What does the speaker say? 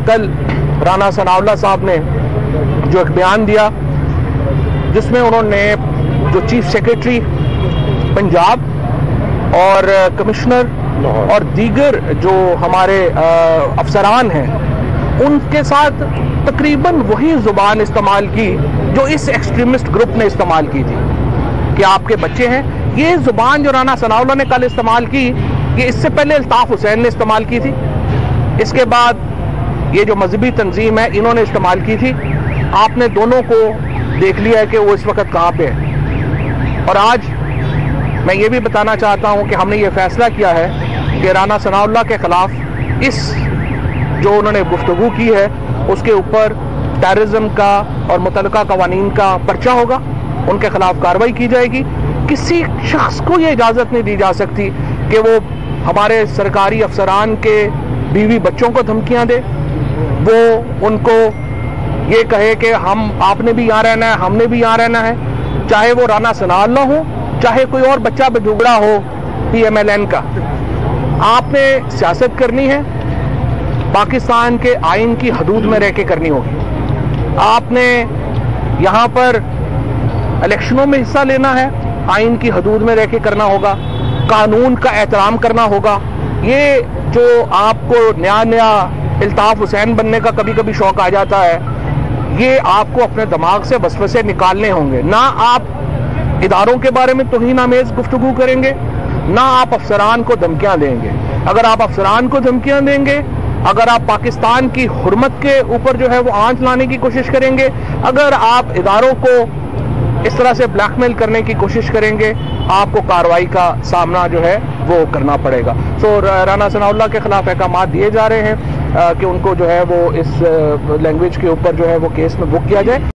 कल राना सनाउल्लाह साहब ने जो एक बयान दिया जिसमें उन्होंने जो चीफ सेक्रेटरी पंजाब और कमिश्नर और दीगर जो हमारे अफसरान हैं उनके साथ तकरीबन वही जुबान इस्तेमाल की जो इस एक्सट्रीमिस्ट ग्रुप ने इस्तेमाल की थी कि आपके बच्चे हैं। ये जुबान जो राना सनाउल्लाह ने कल इस्तेमाल की, ये इससे पहले अल्ताफ हुसैन ने इस्तेमाल की थी, इसके बाद ये जो मजहबी तंजीम है इन्होंने इस्तेमाल की थी। आपने दोनों को देख लिया है कि वो इस वक्त कहाँ पे है। और आज मैं ये भी बताना चाहता हूँ कि हमने ये फैसला किया है कि राना सनाउल्लाह के खिलाफ इस जो उन्होंने गुफ्तगू की है उसके ऊपर टेररिज्म का और मुतलका कवानीन का पर्चा होगा, उनके खिलाफ कार्रवाई की जाएगी। किसी शख्स को ये इजाज़त नहीं दी जा सकती कि वो हमारे सरकारी अफसरान के बीवी बच्चों को धमकियां दे, वो उनको ये कहे कि हम आपने भी यहाँ रहना है, हमने भी यहाँ रहना है, चाहे वो राना सनाउल्लाह हो चाहे कोई और बच्चा बेदुगड़ा हो PMLN का। आपने सियासत करनी है, पाकिस्तान के आइन की हदूद में रह के करनी होगी। आपने यहाँ पर इलेक्शनों में हिस्सा लेना है, आइन की हदूद में रह के करना होगा, कानून का एहतराम करना होगा। ये जो आपको नया नया अल्ताफ हुसैन बनने का कभी कभी शौक आ जाता है, ये आपको अपने दिमाग से वसवसे निकालने होंगे। ना आप इदारों के बारे में तौहीन-आमेज गुफ्तगू करेंगे, ना आप अफसरान को धमकियां देंगे। अगर आप अफसरान को धमकियां देंगे, अगर आप पाकिस्तान की हुर्मत के ऊपर जो है वो आंच लाने की कोशिश करेंगे, अगर आप इदारों को इस तरह से ब्लैकमेल करने की कोशिश करेंगे, आपको कार्रवाई का सामना जो है वो करना पड़ेगा। सो राना सनाउल्लाह के खिलाफ अहकाम दिए जा रहे हैं कि उनको जो है वो इस लैंग्वेज के ऊपर जो है वो केस में बुक किया जाए।